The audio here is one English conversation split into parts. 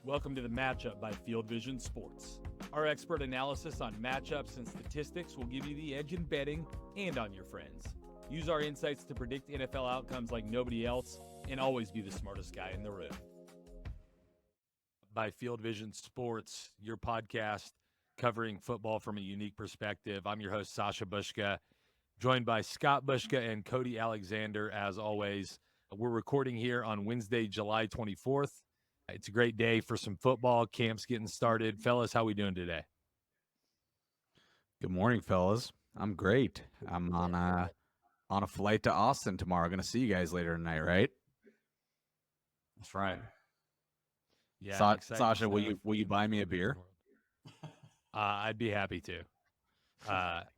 Welcome to the Matchup by Field Vision Sports. Our expert analysis on matchups and statistics will give you the edge in betting and on your friends. Use our insights to predict NFL outcomes like nobody else and always be the smartest guy in the room. By Field Vision Sports, your podcast covering football from a unique perspective. I'm your host, Sasha Bushka, joined by Scott Bushka and Cody Alexander, as always. We're recording here on Wednesday, July 24th. It's a great day for some football. Camp's getting started. Fellas, how we doing today? Good morning, fellas. I'm great. I'm on a flight to Austin tomorrow. Going to see you guys later tonight, right? That's right. Yeah, Sasha, will you buy me a beer? I'd be happy to.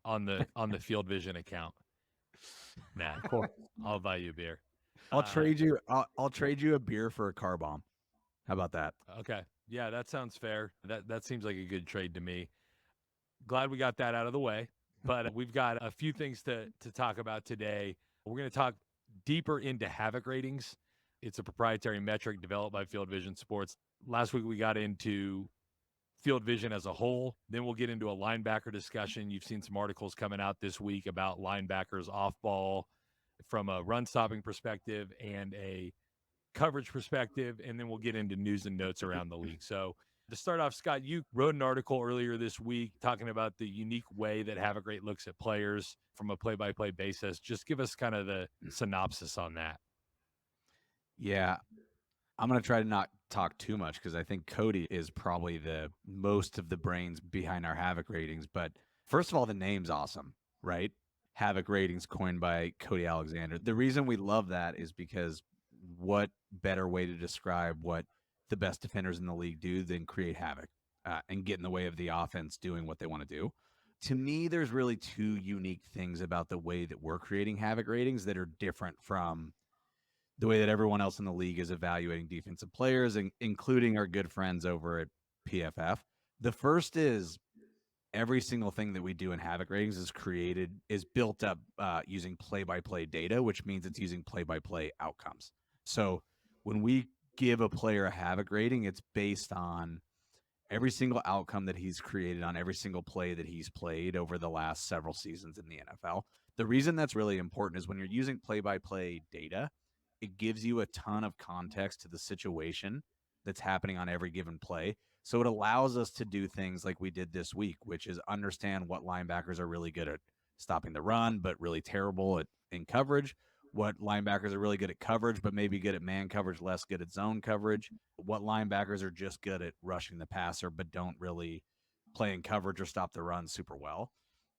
On the Field Vision account. Nah, cool. I'll buy you a beer. I'll trade you a beer for a car bomb. How about that? Okay. Yeah, that sounds fair. That seems like a good trade to me. Glad we got that out of the way. But we've got a few things to talk about today. We're going to talk deeper into Havoc Ratings. It's a proprietary metric developed by Field Vision Sports. Last week we got into Field Vision as a whole. Then we'll get into a linebacker discussion. You've seen some articles coming out this week about linebackers off ball from a run stopping perspective and a coverage perspective, and then we'll get into news and notes around the league. So to start off, Scott, you wrote an article earlier this week talking about the unique way that Havoc Rate looks at players from a play-by-play basis. Just give us kind of the synopsis on that. Yeah, I'm going to try to not talk too much because I think Cody is probably the most of the brains behind our Havoc Ratings. But first of all, the name's awesome, right? Havoc Ratings coined by Cody Alexander. The reason we love that is because what better way to describe what the best defenders in the league do than create havoc and get in the way of the offense doing what they want to do. To me, there's really two unique things about the way that we're creating Havoc Ratings that are different from the way that everyone else in the league is evaluating defensive players, including our good friends over at PFF. The first is every single thing that we do in Havoc Ratings is built up using play-by-play data, which means it's using play-by-play outcomes. So when we give a player a Havoc rating, it's based on every single outcome that he's created on every single play that he's played over the last several seasons in the NFL. The reason that's really important is when you're using play-by-play data, it gives you a ton of context to the situation that's happening on every given play. So it allows us to do things like we did this week, which is understand what linebackers are really good at stopping the run, but really terrible in coverage. What linebackers are really good at coverage, but maybe good at man coverage, less good at zone coverage. What linebackers are just good at rushing the passer, but don't really play in coverage or stop the run super well.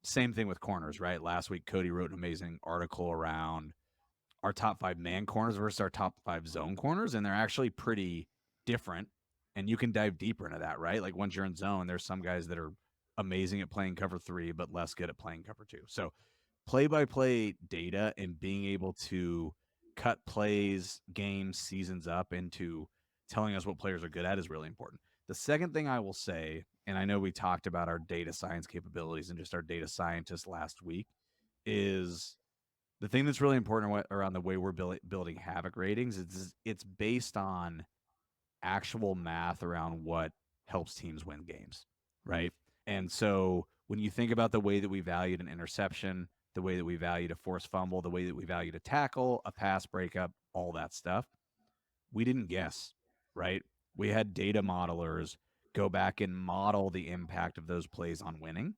Same thing with corners, right? Last week, Cody wrote an amazing article around our top 5 man corners versus our top 5 zone corners, and they're actually pretty different. And you can dive deeper into that, right? Like once you're in zone, there's some guys that are amazing at playing cover 3, but less good at playing cover 2. So play-by-play data and being able to cut plays, games, seasons up into telling us what players are good at is really important. The second thing I will say, and I know we talked about our data science capabilities and just our data scientists last week, is the thing that's really important around the way we're building Havoc Ratings is it's based on actual math around what helps teams win games, right? And so when you think about the way that we valued an interception, the way that we valued a forced fumble, the way that we valued a tackle, a pass breakup, all that stuff, we didn't guess, right? We had data modelers go back and model the impact of those plays on winning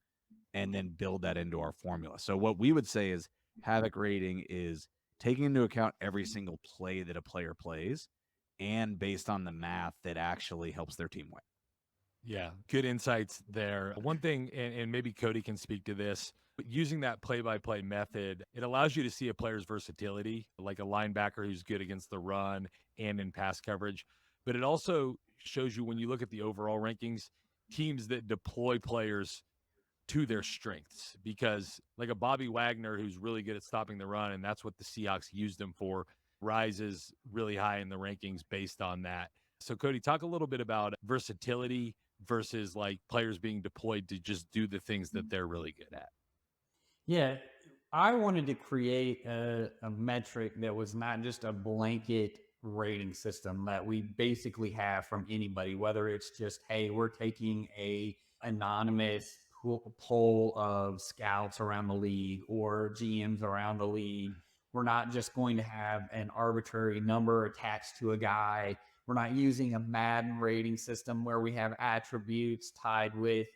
and then build that into our formula. So what we would say is Havoc Rating is taking into account every single play that a player plays and based on the math that actually helps their team win. Yeah, good insights there. One thing, and maybe Cody can speak to this, but using that play-by-play method, it allows you to see a player's versatility, like a linebacker who's good against the run and in pass coverage. But it also shows you, when you look at the overall rankings, teams that deploy players to their strengths, because like a Bobby Wagner, who's really good at stopping the run, and that's what the Seahawks used him for, rises really high in the rankings based on that. So Cody, talk a little bit about versatility versus like players being deployed to just do the things that they're really good at. Yeah, I wanted to create a metric that was not just a blanket rating system that we basically have from anybody, whether it's just, hey, we're taking a anonymous poll of scouts around the league or GMs around the league. We're not just going to have an arbitrary number attached to a guy. We're not using a Madden rating system where we have attributes tied with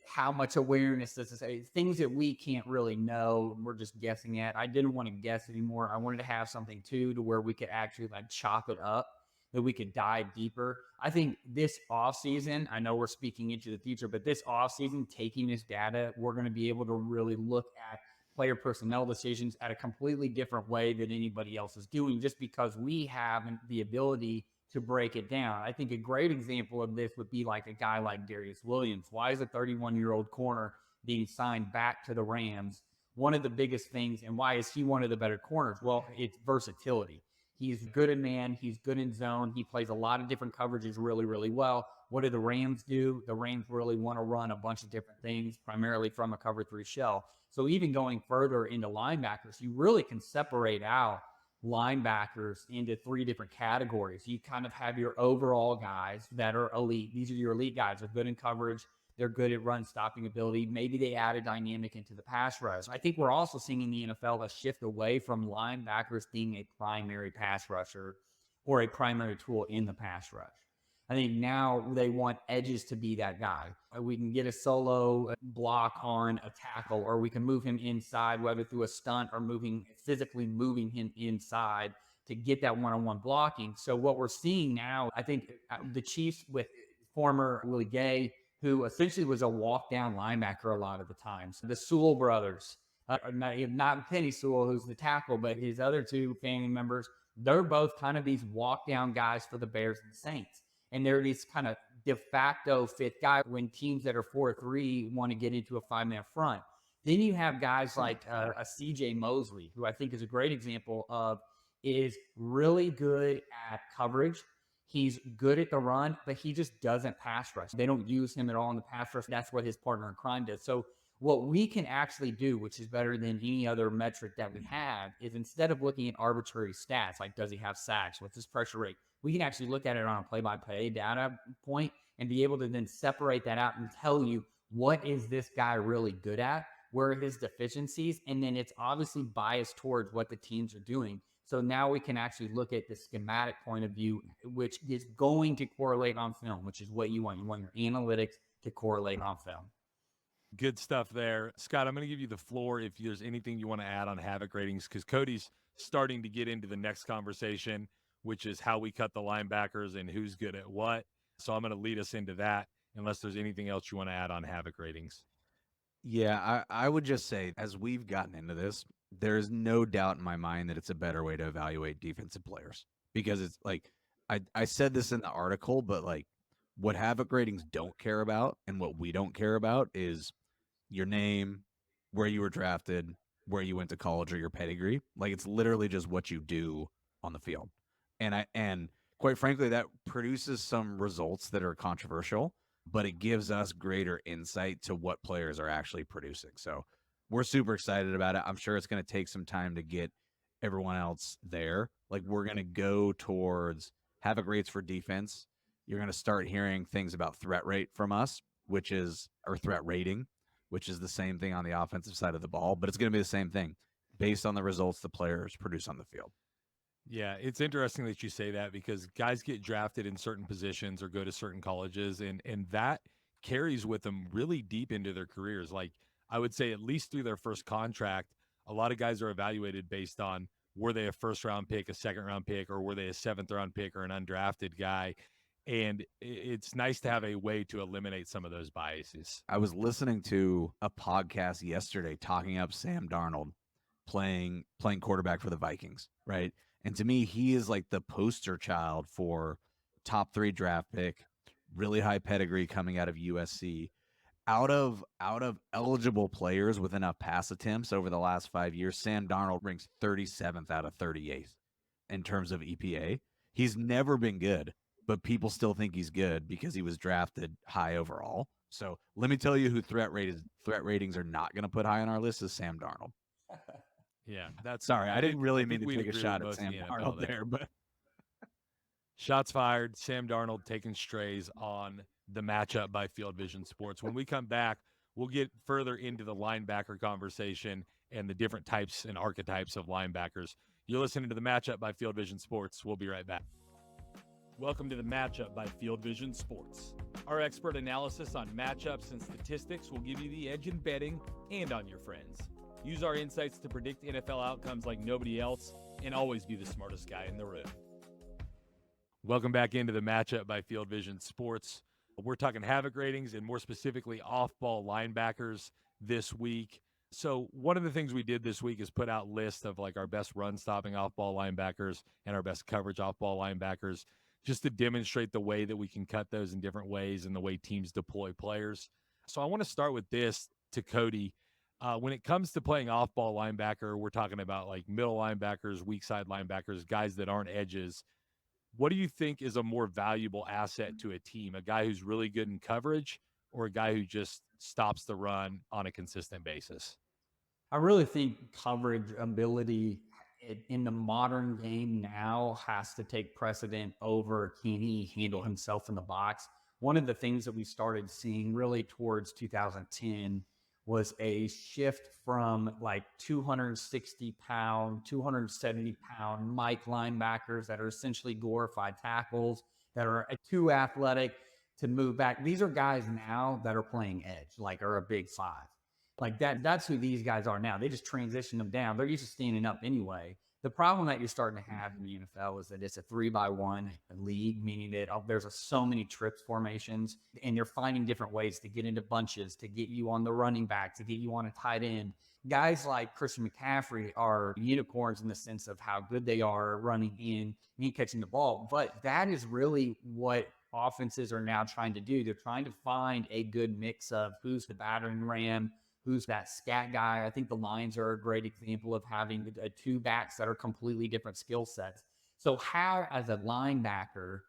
how much awareness does this say? Things that we can't really know. We're just guessing at. I didn't want to guess anymore. I wanted to have something too to where we could actually like chop it up, that we could dive deeper. I think this offseason, I know we're speaking into the future, but this offseason, taking this data, we're going to be able to really look at player personnel decisions at a completely different way than anybody else is doing, just because we have the ability to break it down. I think a great example of this would be like a guy like Darius Williams. Why is a 31-year-old corner being signed back to the Rams? One of the biggest things, and why is he one of the better corners? Well, it's versatility. He's good in man. He's good in zone. He plays a lot of different coverages really, really well. What do the Rams do? The Rams really want to run a bunch of different things, primarily from a cover 3 shell. So even going further into linebackers, you really can separate out linebackers into 3 different categories. You kind of have your overall guys that are elite. These are your elite guys. They're good in coverage. They're good at run stopping ability. Maybe they add a dynamic into the pass rush. I think we're also seeing in the NFL a shift away from linebackers being a primary pass rusher or a primary tool in the pass rush. I think now they want edges to be that guy. We can get a solo block on a tackle, or we can move him inside, whether through a stunt or physically moving him inside to get that one-on-one blocking. So what we're seeing now, I think the Chiefs with former Willie Gay, who essentially was a walk-down linebacker a lot of the times. The Sewell brothers, not Penny Sewell, who's the tackle, but his other 2 family members, they're both kind of these walk-down guys for the Bears and the Saints. And they're these kind of de facto fifth guy when teams that are 4-3 want to get into a 5-man front. Then you have guys like a CJ Mosley, who I think is a great example of is really good at coverage. He's good at the run, but he just doesn't pass rush. They don't use him at all in the pass rush. That's what his partner in crime does. So what we can actually do, which is better than any other metric that we have, is instead of looking at arbitrary stats, like does he have sacks, what's his pressure rate, we can actually look at it on a play-by-play data point and be able to then separate that out and tell you what is this guy really good at, where are his deficiencies, and then it's obviously biased towards what the teams are doing. So now we can actually look at the schematic point of view, which is going to correlate on film, which is what you want. You want your analytics to correlate on film. Good stuff there. Scott, I'm going to give you the floor if there's anything you want to add on Havoc ratings, because Cody's starting to get into the next conversation, which is how we cut the linebackers and who's good at what. So I'm going to lead us into that, unless there's anything else you want to add on Havoc ratings. Yeah, I would just say, as we've gotten into this, there's no doubt in my mind that it's a better way to evaluate defensive players. Because it's like, I said this in the article, but like what Havoc ratings don't care about and what we don't care about is your name, where you were drafted, where you went to college, or your pedigree. Like it's literally just what you do on the field. And quite frankly, that produces some results that are controversial, but it gives us greater insight to what players are actually producing. So we're super excited about it. I'm sure it's going to take some time to get everyone else there. Like we're going to go towards Havoc rates for defense. You're going to start hearing things about threat rate from us, or threat rating, which is the same thing on the offensive side of the ball, but it's going to be the same thing based on the results the players produce on the field. Yeah, it's interesting that you say that, because guys get drafted in certain positions or go to certain colleges, and that carries with them really deep into their careers. Like I would say at least through their first contract, a lot of guys are evaluated based on, were they a first round pick, a second round pick, or were they a 7th round pick or an undrafted guy? And it's nice to have a way to eliminate some of those biases. I was listening to a podcast yesterday talking up Sam Darnold playing quarterback for the Vikings, right? And to me, he is like the poster child for top 3 draft pick, really high pedigree coming out of USC. Out of eligible players with enough pass attempts over the last 5 years, Sam Darnold ranks 37th out of 38th in terms of EPA. He's never been good, but people still think he's good because he was drafted high overall. So let me tell you who threat ratings are not going to put high on our list is Sam Darnold. Yeah, that's Sorry, I didn't really think mean to we'd take a agree shot with at most of Sam the NFL Darnold there, but Shots fired. Sam Darnold taking strays on the matchup by Field Vision Sports. When we come back, we'll get further into the linebacker conversation and the different types and archetypes of linebackers. You're listening to the matchup by Field Vision Sports. We'll be right back. Welcome to the matchup by Field Vision Sports. Our expert analysis on matchups and statistics will give you the edge in betting and on your friends. Use our insights to predict NFL outcomes like nobody else and always be the smartest guy in the room. Welcome back into the matchup by Field Vision Sports. We're talking Havoc ratings and more specifically off-ball linebackers this week. So one of the things we did this week is put out lists of like our best run-stopping off-ball linebackers and our best coverage off-ball linebackers just to demonstrate the way that we can cut those in different ways and the way teams deploy players. So I want to start with this to Cody. When it comes to playing off-ball linebacker, we're talking about like middle linebackers, weak side linebackers, guys that aren't edges. What do you think is a more valuable asset to a team? A guy who's really good in coverage or a guy who just stops the run on a consistent basis? I really think coverage ability in the modern game now has to take precedent over can he handle himself in the box. One of the things that we started seeing really towards 2010 was a shift from like 260-pound, 270-pound Mike linebackers that are essentially glorified tackles that are too athletic to move back. These are guys now that are playing edge, like are a big five. Like that's who these guys are now. They just transition them down. They're used to standing up anyway. The problem that you're starting to have in the NFL is that it's a 3-by-1 league, meaning that there's so many trips formations, and you're finding different ways to get into bunches, to get you on the running back, to get you on a tight end. Guys like Christian McCaffrey are unicorns in the sense of how good they are running in and catching the ball. But that is really what offenses are now trying to do. They're trying to find a good mix of who's the battering ram, who's that scat guy. I think the Lions are a great example of having two backs that are completely different skill sets. So how, as a linebacker,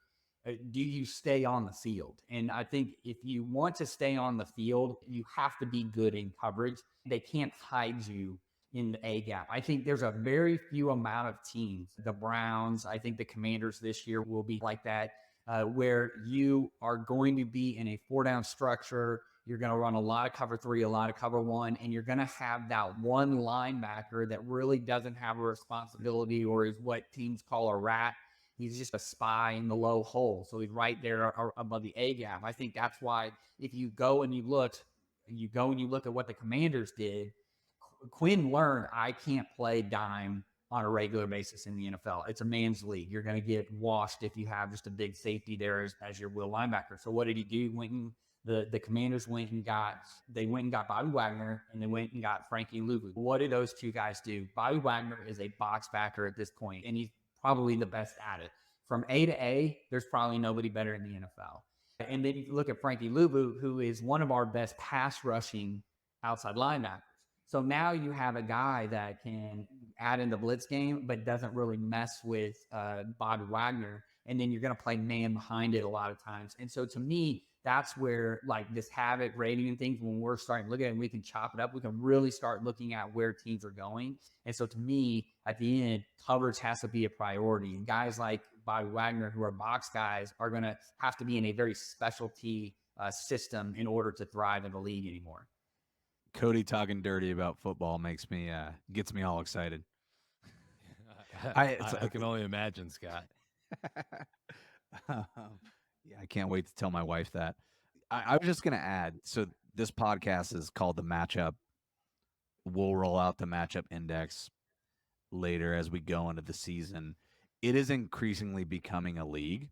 do you stay on the field? And I think if you want to stay on the field, you have to be good in coverage. They can't hide you in the A gap. I think there's a very few amount of teams. The Browns, I think the Commanders this year will be like that, where you are going to be in a 4-down structure. You're going to run a lot of cover 3, a lot of cover 1, and you're going to have that one linebacker that really doesn't have a responsibility or is what teams call a rat. He's just a spy in the low hole. So he's right there above the A gap. I think that's why if you go and you look at what the Commanders did, Quinn learned I can't play dime on a regular basis in the NFL. It's a man's league. You're going to get washed if you have just a big safety there as your will linebacker. So what did he do? The Commanders went and got Bobby Wagner, and they went and got Frankie Luvu. What did those two guys do? Bobby Wagner is a box backer at this point, and he's probably the best at it. From A to A, there's probably nobody better in the NFL. And then you look at Frankie Luvu, who is one of our best pass rushing outside linebackers. So now you have a guy that can add in the blitz game, but doesn't really mess with Bobby Wagner. And then you're going to play man behind it a lot of times. And so to me, that's where like this Havoc rating and things, when we're starting to look at it and we can chop it up, we can really start looking at where teams are going. And so to me, at the end, coverage has to be a priority. And guys like Bobby Wagner, who are box guys, are going to have to be in a very specialty system in order to thrive in the league anymore. Cody talking dirty about football makes me gets me all excited. I can only imagine, Scott. Yeah, I can't wait to tell my wife that. I was just going to add, so this podcast is called The Matchup. We'll roll out the matchup index later as we go into the season. It is increasingly becoming a league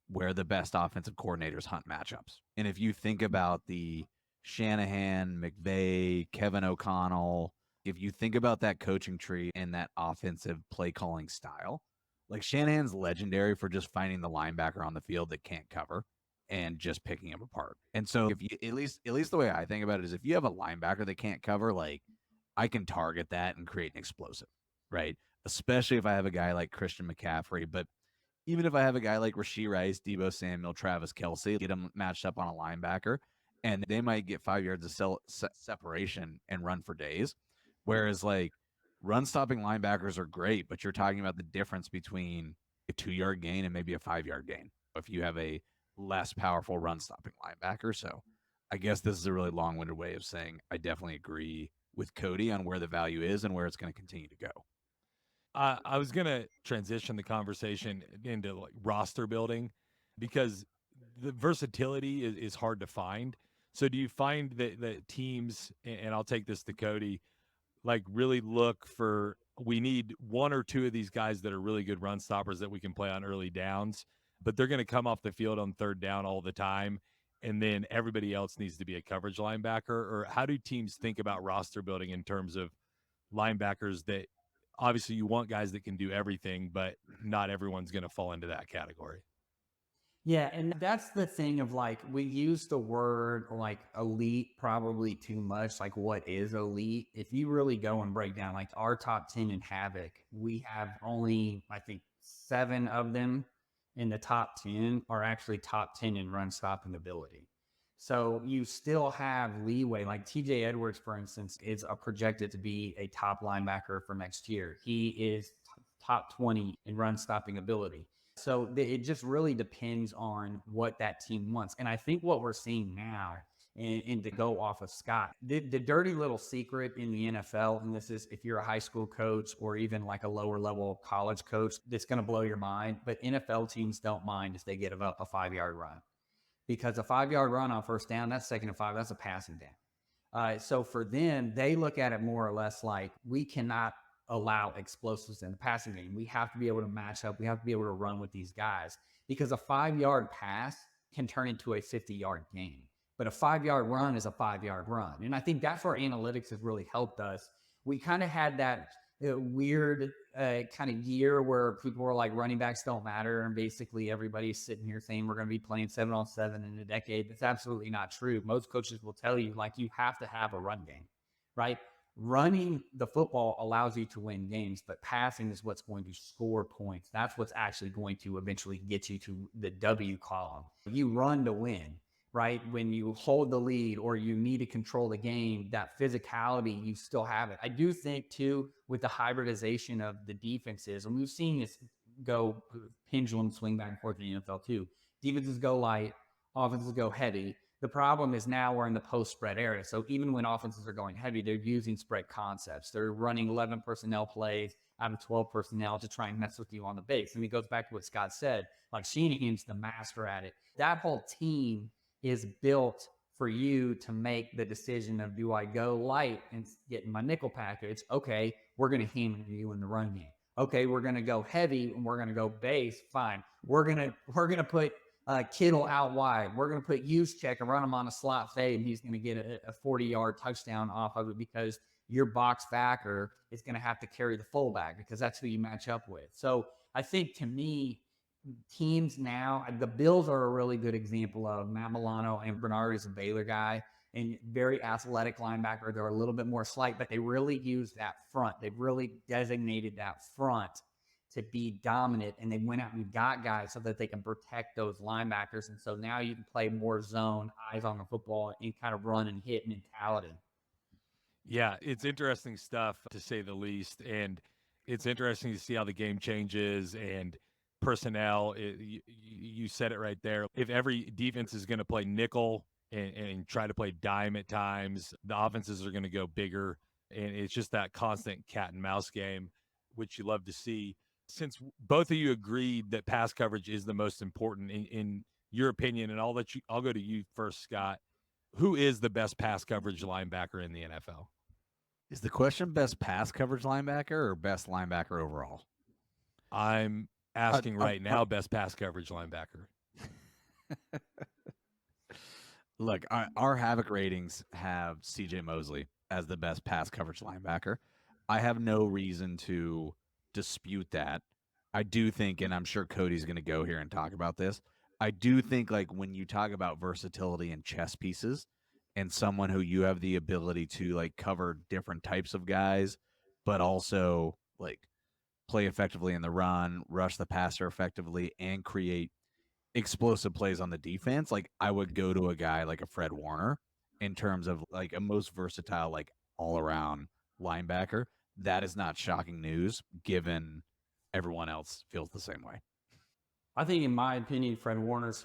where the best offensive coordinators hunt matchups. And if you think about the Shanahan, McVay, Kevin O'Connell, if you think about that coaching tree and that offensive play calling style, like Shanahan's legendary for just finding the linebacker on the field that can't cover and just picking him apart. And so if you at least the way I think about it is if you have a linebacker that can't cover, like I can target that and create an explosive, right? Especially if I have a guy like Christian McCaffrey, but even if I have a guy like Rashee Rice, Deebo Samuel, Travis Kelce, get them matched up on a linebacker, and they might get 5 yards of separation and run for days. Whereas like run stopping linebackers are great, but you're talking about the difference between a 2-yard gain and maybe a 5-yard gain if you have a less powerful run stopping linebacker. So I guess this is a really long winded way of saying I definitely agree with Cody on where the value is and where it's going to continue to go. I was gonna transition the conversation into like roster building because the versatility is hard to find. So do you find that teams, and I'll take this to Cody, like really look for, we need one or two of these guys that are really good run stoppers that we can play on early downs, but they're going to come off the field on third down all the time, and then everybody else needs to be a coverage linebacker? Or how do teams think about roster building in terms of linebackers that obviously you want guys that can do everything, but not everyone's going to fall into that category? Yeah, and that's the thing of like we use the word like elite probably too much. Like, what is elite? If you really go and break down like our top 10 in Havoc, we have only I think 7 of them in the top 10 are actually top 10 in run stopping ability. So you still have leeway. Like TJ Edwards, for instance, is projected to be a top linebacker for next year. He is top 20 in run stopping ability. So it just really depends on what that team wants. And I think what we're seeing now, and to go off of Scott, the dirty little secret in the NFL, and this is if you're a high school coach or even like a lower level college coach, that's going to blow your mind. But NFL teams don't mind if they get a 5-yard run, because a 5-yard run on first down, that's 2nd and 5, that's a passing down. So for them, they look at it more or less like we cannot allow explosives in the passing game. We have to be able to match up. We have to be able to run with these guys, because a 5-yard pass can turn into a 50-yard gain. But a 5-yard run is a 5-yard run. And I think that's where analytics has really helped us. We kind of had that weird kind of year where people were like, running backs don't matter. And basically everybody's sitting here saying we're going to be playing 7-on-7 in a decade. That's absolutely not true. Most coaches will tell you, like, you have to have a run game, right? Running the football allows you to win games, but passing is what's going to score points. That's what's actually going to eventually get you to the W column. You run to win, right? When you hold the lead or you need to control the game, that physicality, you still have it. I do think too, with the hybridization of the defenses, and we've seen this go pendulum swing back and forth in the NFL too. Defenses go light, offenses go heavy. The problem is now we're in the post-spread era. So even when offenses are going heavy, they're using spread concepts. They're running 11 personnel plays out of 12 personnel to try and mess with you on the base. And it goes back to what Scott said, like Shanahan's the master at it. That whole team is built for you to make the decision of, do I go light and get in my nickel package? Okay, we're going to hammer you in the run game. Okay, we're going to go heavy and we're going to go base. Fine. We're going to put Kittle out wide. We're going to put Juszczyk and run him on a slot fade, and he's going to get a 40-yard touchdown off of it, because your box backer is going to have to carry the fullback because that's who you match up with. So I think, to me, teams now, the Bills are a really good example of Matt Milano, and Bernard is a Baylor guy and very athletic linebacker. They're a little bit more slight, but they really use that front. They've really designated that front to be dominant, and they went out and got guys so that they can protect those linebackers. And so now you can play more zone, eyes on the football, and kind of run and hit mentality. Yeah, it's interesting stuff, to say the least. And it's interesting to see how the game changes and personnel. You said it right there. If every defense is going to play nickel and try to play dime at times, the offenses are going to go bigger. And it's just that constant cat and mouse game, which you love to see. Since both of you agreed that pass coverage is the most important in your opinion, and I'll go to you first, Scott. Who is the best pass coverage linebacker in the NFL? Is the question best pass coverage linebacker or best linebacker overall? I'm asking right now, best pass coverage linebacker. Look, our Havoc ratings have CJ Mosley as the best pass coverage linebacker. I have no reason to dispute that. I do think, and I'm sure Cody's going to go here and talk about this, I do think, like, when you talk about versatility and chess pieces and someone who you have the ability to, like, cover different types of guys, but also, like, play effectively in the run, rush the passer effectively, and create explosive plays on the defense, like, I would go to a guy like a Fred Warner in terms of, like, a most versatile, like, all-around linebacker. That is not shocking news, given everyone else feels the same way. I think, in my opinion, Fred Warner's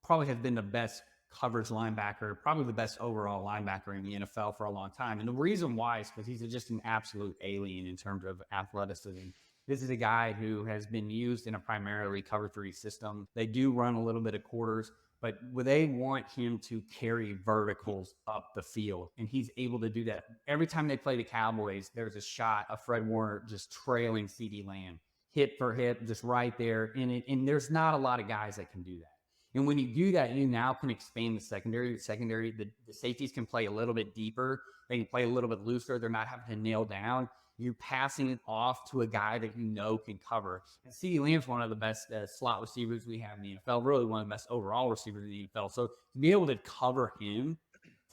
probably has been the best coverage linebacker, probably the best overall linebacker in the NFL for a long time. And the reason why is because he's just an absolute alien in terms of athleticism. This is a guy who has been used in a primarily cover three system. They do run a little bit of quarters, but they want him to carry verticals up the field. And he's able to do that. Every time they play the Cowboys, there's a shot of Fred Warner just trailing CeeDee Lamb hip for hip, just right there. And there's not a lot of guys that can do that. And when you do that, you now can expand the secondary. The safeties can play a little bit deeper. They can play a little bit looser. They're not having to nail down. You're passing it off to a guy that you know can cover. And CeeDee Lamb's one of the best slot receivers we have in the NFL, really one of the best overall receivers in the NFL. So to be able to cover him,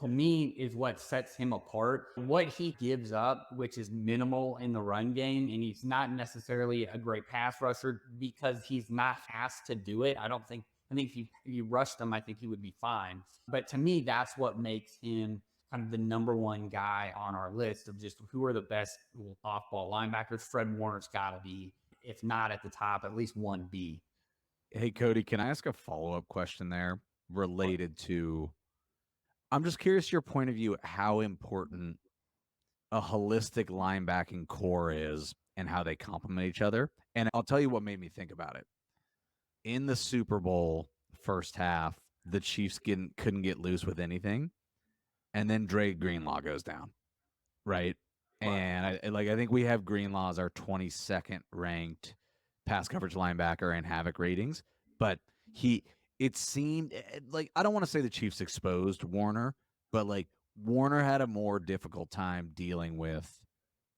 to me, is what sets him apart. What he gives up, which is minimal in the run game, and he's not necessarily a great pass rusher because he's not asked to do it. I think if you rushed him, I think he would be fine. But to me, that's what makes him kind of the number one guy on our list of just who are the best off-ball linebackers. Fred Warner's got to be, if not at the top, at least 1B. Hey, Cody, can I ask a follow-up question there related to, I'm just curious your point of view, how important a holistic linebacking core is and how they complement each other. And I'll tell you what made me think about it. In the Super Bowl first half, the Chiefs couldn't get loose with anything. And then Dre Greenlaw goes down, right? And I think we have Greenlaw as our 22nd ranked pass coverage linebacker in Havoc ratings. But it seemed like, I don't want to say the Chiefs exposed Warner, but like Warner had a more difficult time dealing with,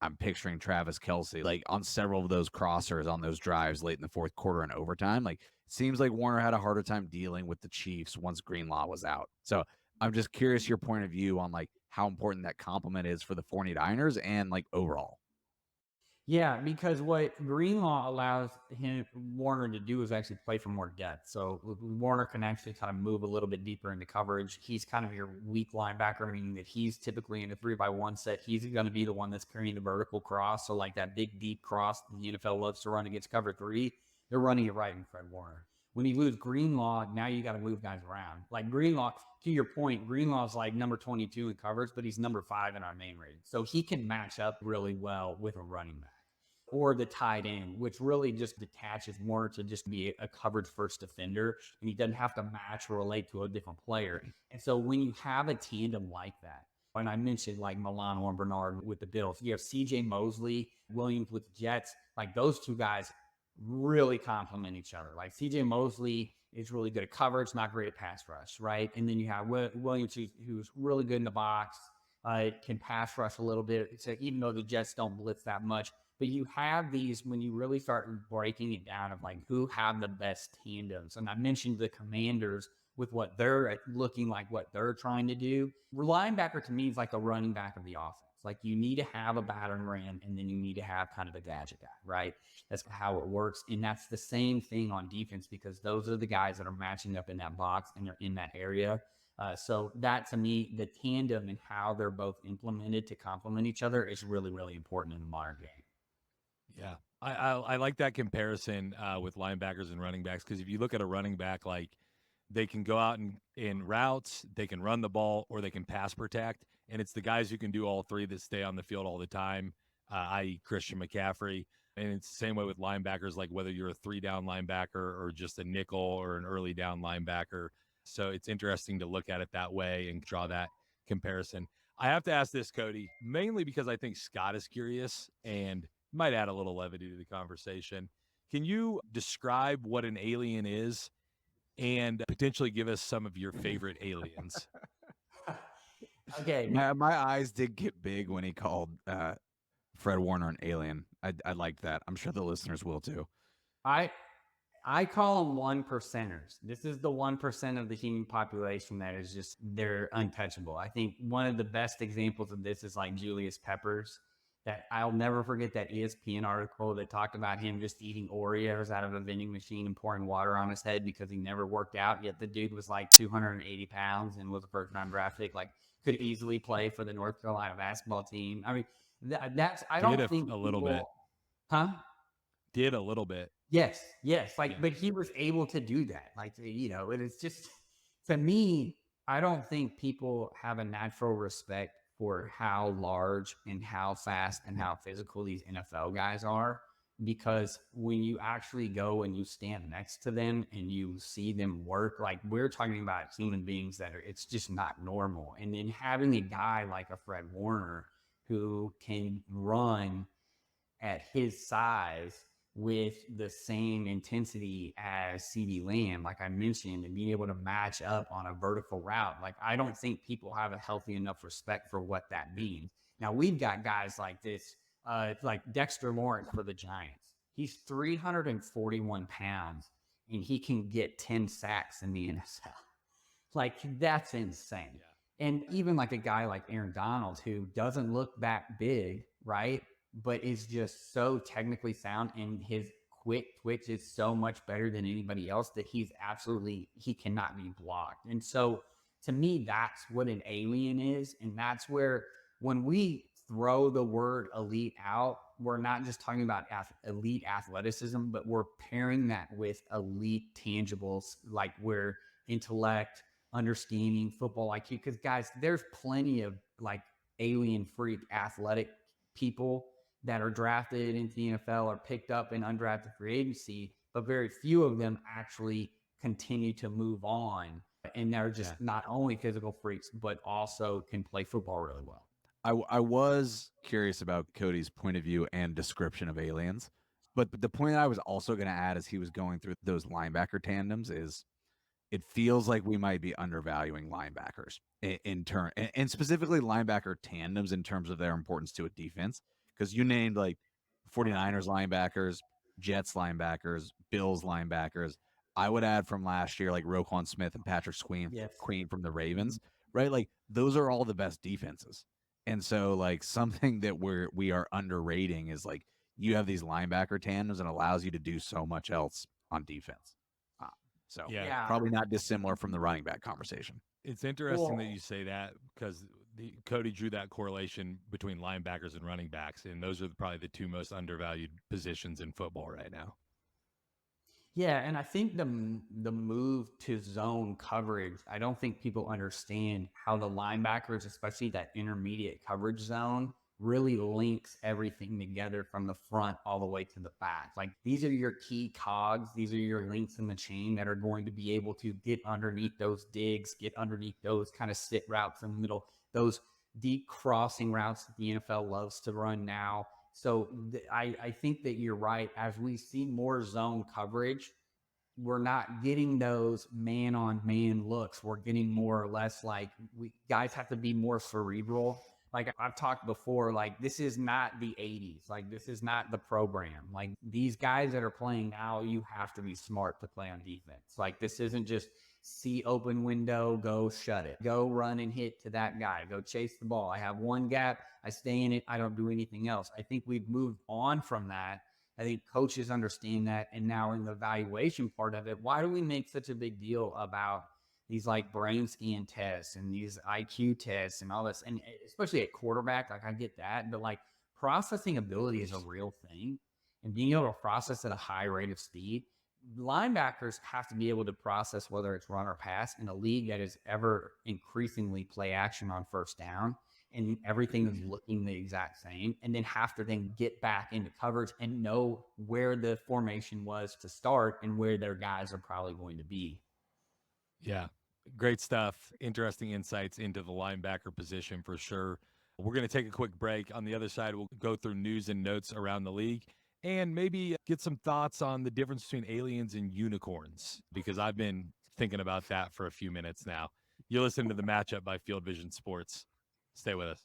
I'm picturing Travis Kelce, like on several of those crossers on those drives late in the fourth quarter and overtime. Like, it seems like Warner had a harder time dealing with the Chiefs once Greenlaw was out. So I'm just curious your point of view on like how important that compliment is for the 49ers and like overall. Yeah, because what Greenlaw allows Warner to do is actually play for more depth. So Warner can actually kind of move a little bit deeper into coverage. He's kind of your weak linebacker, meaning that he's typically in a 3-by-1 set. He's going to be the one that's carrying the vertical cross. So like that big deep cross the NFL loves to run against cover three, they're running it right in Fred Warner. When you lose Greenlaw, now you got to move guys around. Like Greenlaw, to your point, Greenlaw's like number 22 in coverage, but he's number 5 in our main rating. So he can match up really well with a running back or the tight end, which really just detaches more to just be a coverage first defender, and he doesn't have to match or relate to a different player. And so when you have a tandem like that, and I mentioned like Milano and Bernard with the Bills, you have CJ Mosley, Williams with the Jets, like those two guys really complement each other. Like CJ Mosley is really good at coverage, not great at pass rush, right? And then you have Williams, who's really good in the box, can pass rush a little bit. So even though the Jets don't blitz that much, but you have these when you really start breaking it down of like who have the best tandems. And I mentioned the Commanders with what they're looking like, what they're trying to do. Linebacker to me is like a running back of the offense. Like you need to have a battering ram and then you need to have kind of a gadget guy, right? That's how it works. And that's the same thing on defense because those are the guys that are matching up in that box and they're in that area. So that to me, the tandem and how they're both implemented to complement each other is really, really important in the modern game. Yeah, I like that comparison with linebackers and running backs because if you look at a running back, like they can go out in routes, they can run the ball, or they can pass protect, and it's the guys who can do all three that stay on the field all the time, i.e. Christian McCaffrey. And it's the same way with linebackers, like whether you're a 3-down linebacker or just a nickel or an early down linebacker. So it's interesting to look at it that way and draw that comparison. I have to ask this, Cody, mainly because I think Scott is curious and might add a little levity to the conversation. Can you describe what an alien is and potentially give us some of your favorite aliens? Okay. My eyes did get big when he called Fred Warner an alien. I liked that. I'm sure the listeners will too. I call them 1%ers. This is the 1% of the human population that is just, they're untouchable. I think one of the best examples of this is like Julius Peppers. That I'll never forget that ESPN article that talked about him just eating Oreos out of a vending machine and pouring water on his head because he never worked out. Yet the dude was like 280 pounds and was a first-round draft pick. Like could easily play for the North Carolina basketball team. I mean, that's I don't think a little bit. Huh? Did a little bit. Yes. Like, Yeah. but he was able to do that. Like, and it's just, to me, I don't think people have a natural respect for how large and how fast and how physical these NFL guys are. Because when you actually go and you stand next to them and you see them work, like, we're talking about human beings that are, it's just not normal. And then having a guy like a Fred Warner who can run at his size with the same intensity as CD Lamb, like I mentioned, and being able to match up on a vertical route. Like, I don't think people have a healthy enough respect for what that means. Now, we've got guys like this, like Dexter Lawrence for the Giants. He's 341 pounds and he can get 10 sacks in the NFL. Like, that's insane. Yeah. And even like a guy like Aaron Donald, who doesn't look that big, right? But is just so technically sound, and his quick twitch is so much better than anybody else that he cannot be blocked. And so to me, that's what an alien is. And that's where, when we throw the word elite out, we're not just talking about elite athleticism, but we're pairing that with elite tangibles, like where intellect, understanding, football IQ. Because guys, there's plenty of like alien freak athletic people that are drafted into the NFL or picked up in undrafted free agency, but very few of them actually continue to move on. And they're just not only physical freaks, but also can play football really well. I was curious about Cody's point of view and description of aliens, but the point I was also going to add as he was going through those linebacker tandems is it feels like we might be undervaluing linebackers in turn, and specifically linebacker tandems in terms of their importance to a defense. Because you named like 49ers linebackers, Jets linebackers, Bills linebackers. I would add from last year like Roquan Smith and Patrick Queen from the Ravens, right? Like those are all the best defenses. And so like something that we are underrating is like you have these linebacker tandems and allows you to do so much else on defense. So Yeah. probably not dissimilar from the running back conversation. It's interesting that Well, you say that, because Cody drew that correlation between linebackers and running backs, and those are probably the two most undervalued positions in football right now. yeah, and I think the move to zone coverage, I don't think people understand how the linebackers, especially that intermediate coverage zone, really links everything together from the front all the way to the back. Like, these are your key cogs, these are your links in the chain that are going to be able to get underneath those digs, get underneath those kind of sit routes in the middle, those deep crossing routes that the NFL loves to run now. So I think that you're right. As we see more zone coverage, we're not getting those man on man looks. We're getting more or less like, guys have to be more cerebral. Like I've talked before, like this is not the 80s. Like this is not the program. Like these guys that are playing now, you have to be smart to play on defense. Like this isn't just see open window, go shut it, go run and hit to that guy, go chase the ball. I have one gap, I stay in it, I don't do anything else. I think we've moved on from that. I think coaches understand that. And now in the evaluation part of it, why do we make such a big deal about these like brain scan tests and these IQ tests and all this? And especially at quarterback, like I get that, but like processing ability is a real thing, and being able to process at a high rate of speed. Linebackers have to be able to process whether it's run or pass in a league that is ever increasingly play action on first down, and everything is looking the exact same, and then have to then get back into coverage and know where the formation was to start and where their guys are probably going to be. Yeah. Great stuff. Interesting insights into the linebacker position for sure. We're going to take a quick break. On the other side, we'll go through news and notes around the league and maybe get some thoughts on the difference between aliens and unicorns, because I've been thinking about that for a few minutes now. You're listening to The Matchup by Field Vision Sports. Stay with us.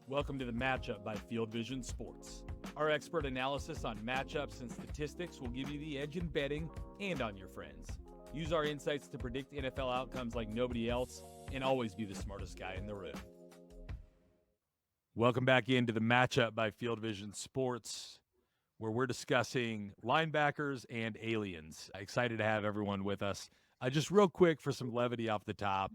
Welcome to The Matchup by Field Vision Sports. Our expert analysis on matchups and statistics will give you the edge in betting and on your friends. Use our insights to predict NFL outcomes like nobody else, and always be the smartest guy in the room. Welcome back into The Matchup by Field Vision Sports, where we're discussing linebackers and aliens. Excited to have everyone with us. Just real quick for some levity off the top,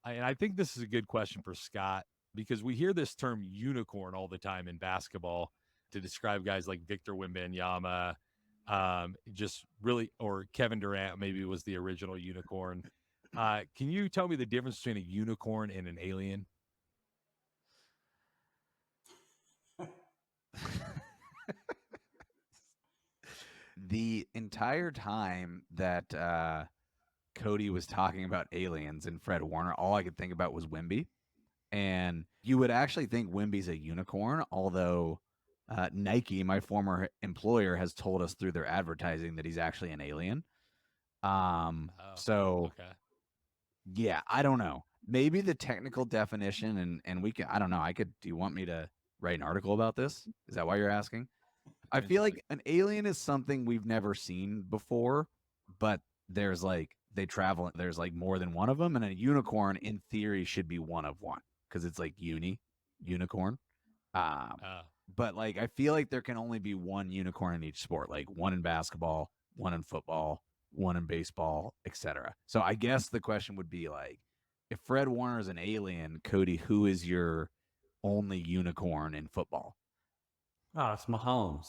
and I think this is a good question for Scott, because we hear this term unicorn all the time in basketball to describe guys like Victor Wembanyama, Just really, or Kevin Durant maybe was the original unicorn. Can you tell me the difference between a unicorn and an alien? The entire time that Cody was talking about aliens and Fred Warner, all I could think about was Wimby. And you would actually think Wimby's a unicorn, although Nike, my former employer, has told us through their advertising that he's actually an alien. So Okay. yeah, I don't know. Maybe the technical definition, and we can. I don't know. Do you want me to write an article about this? Is that why you're asking? I feel like an alien is something we've never seen before, but there's like they travel. There's like more than one of them, and a unicorn, in theory, should be one of one because it's like unicorn. Um, Uh, but like I feel like there can only be one unicorn in each sport, like one in basketball, one in football, one in baseball, etc. So I guess the question would be like, if Fred Warner is an alien, Cody, who is your only unicorn in football? Oh, it's Mahomes.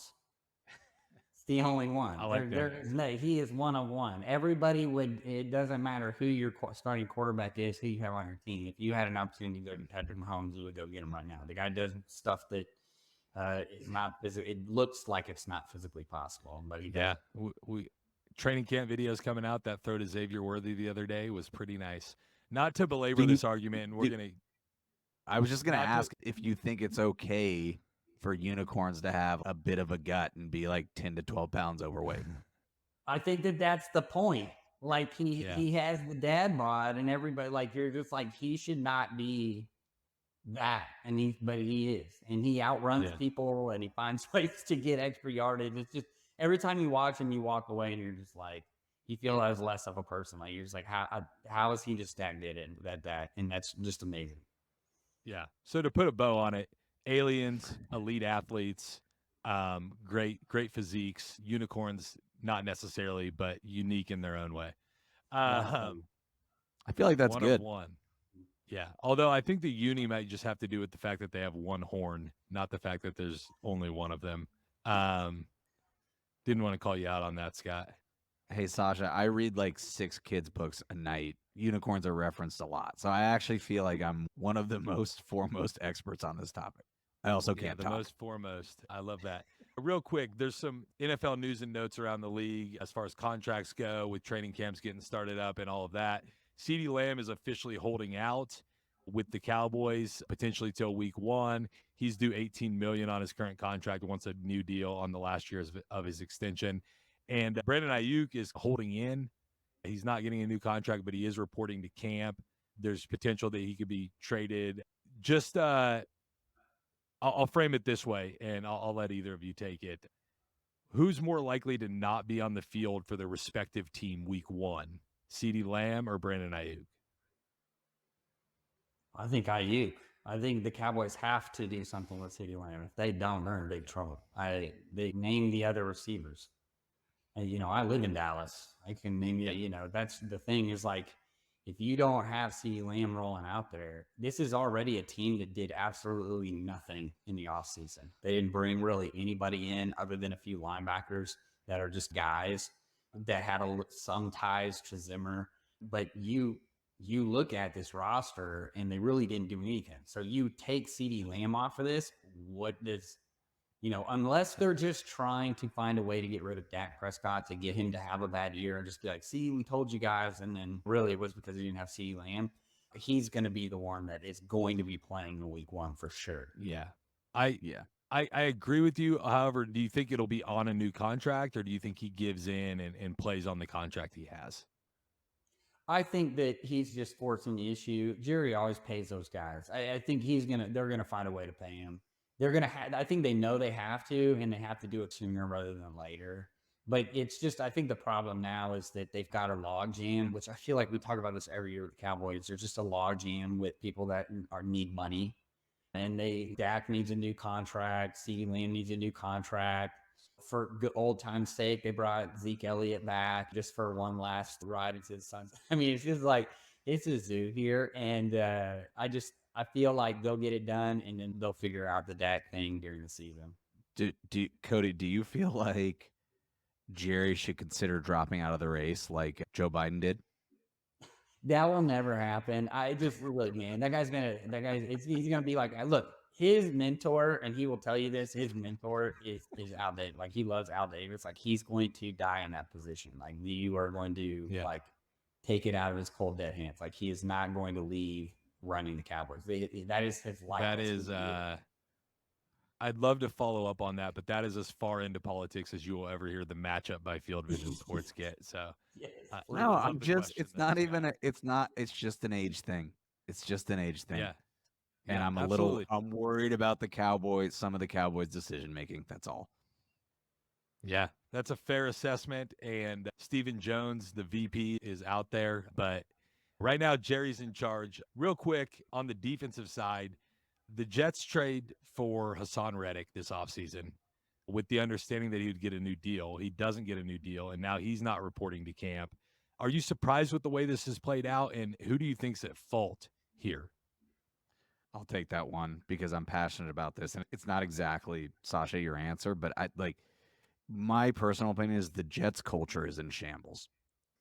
It's the only one. I like that. There is no. He is one of one. Everybody would. It doesn't matter who your starting quarterback is, who you have on your team. If you had an opportunity to go get Patrick Mahomes, you would go get him right now. The guy does stuff that is not physical. It looks like it's not physically possible, but he does. Yeah, we training camp videos coming out. That throw to Xavier Worthy the other day was pretty nice. Not to belabor Do you- this argument, we're gonna. I was just gonna Not to- ask if you think it's okay for unicorns to have a bit of a gut and be like 10 to 12 pounds overweight. I think that that's the point. Like Yeah. he has the dad bod, and everybody like you're just like he should not be that, and but he is, and he outruns Yeah. people, and he finds ways to get extra yardage. It's just every time you watch him, you walk away, and you're just like you feel as less of a person. Like you're just like how is he just that good at that, and that's just amazing. Yeah. So to put a bow on it, aliens, elite athletes, great physiques, unicorns, not necessarily, but unique in their own way. I feel like that's one good. of one. Yeah. Although I think the uni might just have to do with the fact that they have one horn, not the fact that there's only one of them. Didn't want to call you out on that, Scott. Hey, Sasha, I read like 6 kids' books a night. Unicorns are referenced a lot. So I actually feel like I'm one of the most foremost experts on this topic. I also can't the talk. most foremost. I love that. Real quick, there's some NFL news and notes around the league as far as contracts go, with training camps getting started up and all of that. CeeDee Lamb is officially holding out with the Cowboys potentially till week 1. He's due $18 million on his current contract, wants a new deal on the last year of his extension. And Brandon Ayuk is holding in. He's not getting a new contract, but he is reporting to camp. There's potential that he could be traded. Just I'll frame it this way, and I'll let either of you take it. Who's more likely to not be on the field for their respective team week 1? CeeDee Lamb or Brandon Ayuk? I think Ayuk. I think the Cowboys have to do something with CeeDee Lamb. If they don't, they're in big trouble. They name the other receivers. And, I live in Dallas. I can name you, that's the thing is like, if you don't have CeeDee Lamb rolling out there, this is already a team that did absolutely nothing in the offseason. They didn't bring really anybody in other than a few linebackers that are just guys that had some ties to Zimmer. But you look at this roster and they really didn't do anything. So you take CeeDee Lamb off of this, what does unless they're just trying to find a way to get rid of Dak Prescott to get him to have a bad year and just be like, see, we told you guys. And then really it was because he didn't have CeeDee Lamb. He's going to be the one that is going to be playing in week 1 for sure. Yeah. I agree with you. However, do you think it'll be on a new contract, or do you think he gives in and plays on the contract he has? I think that he's just forcing the issue. Jerry always pays those guys. I think they're gonna find a way to pay him. They're gonna I think they know they have to, and they have to do it sooner rather than later. But it's just, I think the problem now is that they've got a log jam, which I feel like we talk about this every year with the Cowboys. There's just a log jam with people that need money. And Dak needs a new contract. CeeDee Lamb needs a new contract. For good old time's sake, they brought Zeke Elliott back just for one last ride into the sunset. I mean, it's just like, it's a zoo here. And I feel like they'll get it done, and then they'll figure out the Dak thing during the season. Cody, do you feel like Jerry should consider dropping out of the race like Joe Biden did? That will never happen. I just look, man. He's gonna be like, look, his mentor, and he will tell you this. His mentor is Al Davis. Like he loves Al Davis. Like he's going to die in that position. Like you are going to Yeah. like take it out of his cold dead hands. Like he is not going to leave running the Cowboys. That is his life. That That's is who he I'd love to follow up on that, but that is as far into politics as you will ever hear the matchup by Field Vision Sports get. So Yes, I No, would please. love I'm to just, question it's those not even, guys. it's just an age thing. It's just an age thing. Yeah. And Yeah, I'm absolutely. I'm worried about the Cowboys, some of the Cowboys' decision making. That's all. Yeah, that's a fair assessment. And Stephen Jones, the VP, is out there. But right now, Jerry's in charge. Real quick on the defensive side, the Jets trade for Hassan Reddick this offseason with the understanding that he would get a new deal. He doesn't get a new deal, and now he's not reporting to camp. Are you surprised with the way this has played out? And who do you think's at fault here? I'll take that one because I'm passionate about this. And it's not exactly, Sasha, your answer, but I like my personal opinion is the Jets culture is in shambles.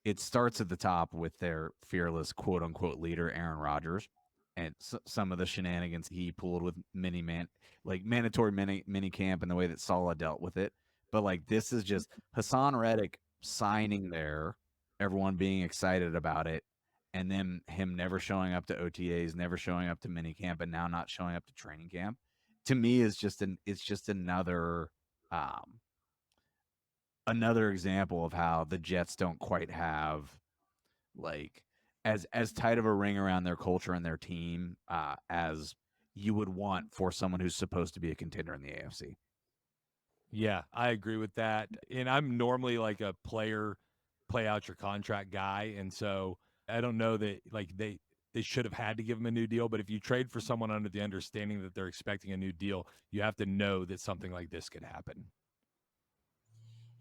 It starts at the top with their fearless quote unquote leader, Aaron Rodgers, and some of the shenanigans he pulled with mandatory mini camp and the way that Salah dealt with it. But like this is just Hassan Reddick signing there, everyone being excited about it, and then him never showing up to OTAs, never showing up to mini camp, and now not showing up to training camp. To me, is just it's just um, another example of how the Jets don't quite have like as tight of a ring around their culture and their team as you would want for someone who's supposed to be a contender in the AFC. Yeah, I agree with that. And I'm normally like a player play out your contract guy. And so I don't know that like they should have had to give him a new deal. But if you trade for someone under the understanding that they're expecting a new deal, you have to know that something like this could happen.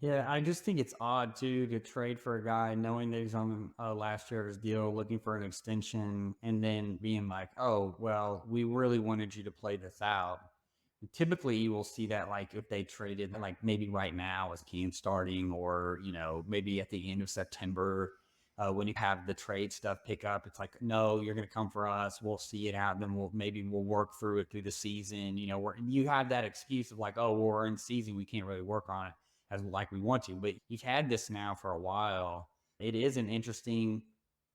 Yeah, I just think it's odd too to trade for a guy knowing that he's on last year's deal, looking for an extension, and then being like, "Oh, well, we really wanted you to play this out." Typically, you will see that like if they traded like maybe right now as Cam starting, or maybe at the end of September when you have the trade stuff pick up. It's like, no, you're going to come for us. We'll see it out, then we'll work through it through the season. Where you have that excuse of like, oh, well, we're in season, we can't really work on it as like we want to. But you've had this now for a while. It is an interesting.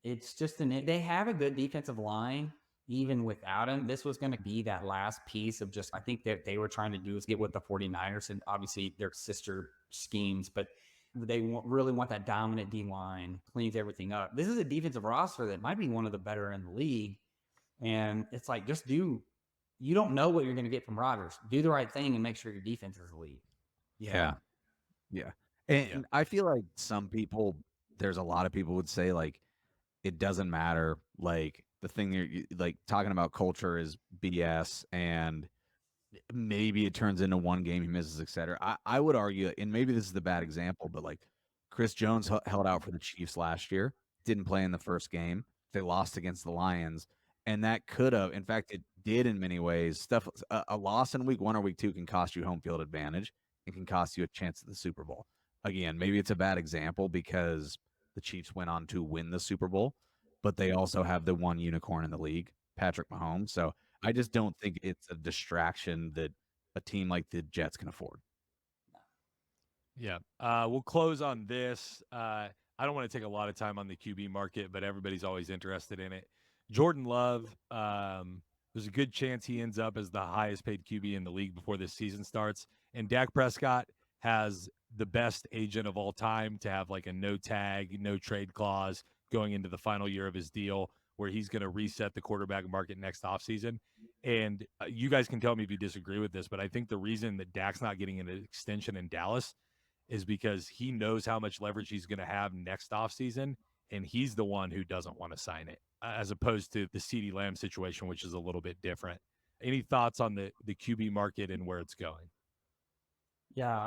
It's just they have a good defensive line even without him. This was going to be that last piece of just, I think that they were trying to do is get with the 49ers and obviously their sister schemes, but they really want that dominant D line, cleans everything up. This is a defensive roster that might be one of the better in the league. And it's like, you don't know what you're going to get from Rodgers. Do the right thing and make sure your defense is elite. Yeah. Yeah. Yeah. And I feel like there's a lot of people would say like it doesn't matter. Like the thing like talking about culture is BS and maybe it turns into one game he misses, etc. I would argue, and maybe this is the bad example, but like Chris Jones held out for the Chiefs last year, didn't play in the first game. They lost against the Lions, and that could have, in fact, it did in many ways. A loss in week 1 or week 2 can cost you home field advantage. It can cost you a chance at the Super Bowl. Again, maybe it's a bad example because the Chiefs went on to win the Super Bowl, but they also have the one unicorn in the league, Patrick Mahomes. So I just don't think it's a distraction that a team like the Jets can afford. Yeah. We'll close on this. I don't want to take a lot of time on the QB market, but everybody's always interested in it. Jordan Love, there's a good chance he ends up as the highest paid QB in the league before this season starts. And Dak Prescott has the best agent of all time to have like a no tag, no trade clause going into the final year of his deal where he's going to reset the quarterback market next offseason. And you guys can tell me if you disagree with this, but I think the reason that Dak's not getting an extension in Dallas is because he knows how much leverage he's going to have next offseason, and he's the one who doesn't want to sign it, as opposed to the CeeDee Lamb situation, which is a little bit different. Any thoughts on the QB market and where it's going? Yeah,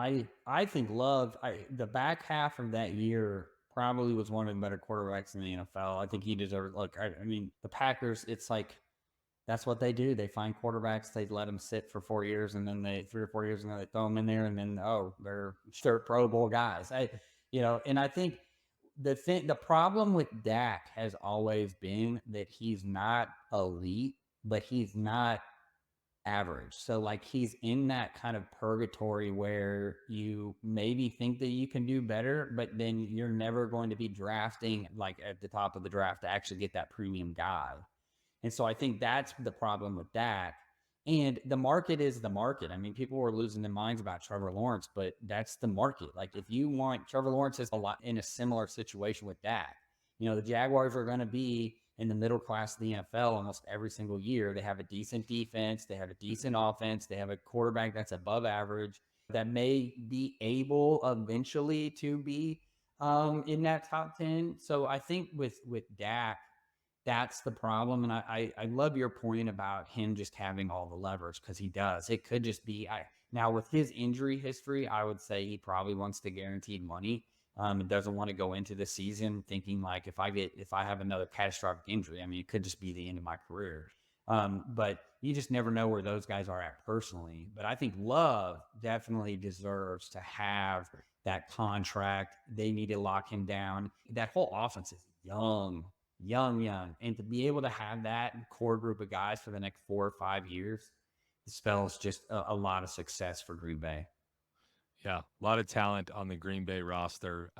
I think the back half of that year probably was one of the better quarterbacks in the NFL. I think he deserved. Look, I mean, the Packers. It's like That's what they do. They find quarterbacks, they let them sit for 4 years, and then 3 or 4 years, and then they throw them in there, and then they're Pro Bowl guys. And I think the problem with Dak has always been that he's not elite, but he's not average. So like he's in that kind of purgatory where you maybe think that you can do better, but then you're never going to be drafting like at the top of the draft to actually get that premium guy. And so I think that's the problem with Dak. And the market is the market. I mean, people were losing their minds about Trevor Lawrence, but that's the market. Like if you want Trevor Lawrence is a lot in a similar situation with Dak. The Jaguars are going to be in the middle class of the NFL almost every single year. They have a decent defense. They have a decent offense. They have a quarterback that's above average that may be able eventually to be in that top 10. So I think with Dak, that's the problem. And I love your point about him just having all the levers, because he does. It could just be now with his injury history, I would say he probably wants the guaranteed money. And doesn't want to go into the season thinking like if I have another catastrophic injury, I mean, it could just be the end of my career. But you just never know where those guys are at personally. But I think Love definitely deserves to have that contract. They need to lock him down. That whole offense is young. And to be able to have that core group of guys for the next 4 or 5 years, spells just a lot of success for Green Bay. Yeah, a lot of talent on the Green Bay roster.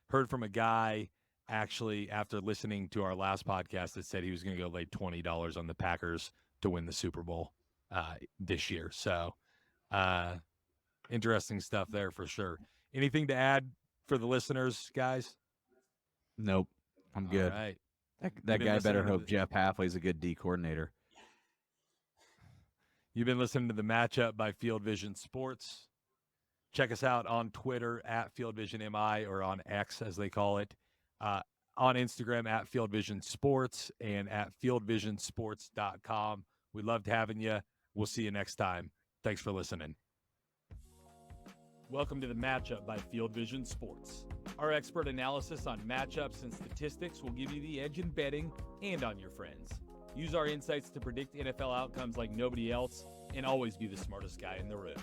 Heard from a guy actually after listening to our last podcast that said he was going to go lay $20 on the Packers to win the Super Bowl this year. So interesting stuff there for sure. Anything to add for the listeners, guys? Nope. I'm good. All right. That guy better hope Jeff Halfway's a good D coordinator. You've been listening to the Matchup by Field Vision Sports. Check us out on Twitter at FieldVisionMI, or on X as they call it. On Instagram at FieldVisionSports and at FieldVisionSports.com. We loved having you. We'll see you next time. Thanks for listening. Welcome to the Matchup by Field Vision Sports. Our expert analysis on matchups and statistics will give you the edge in betting and on your friends. Use our insights to predict NFL outcomes like nobody else, and always be the smartest guy in the room.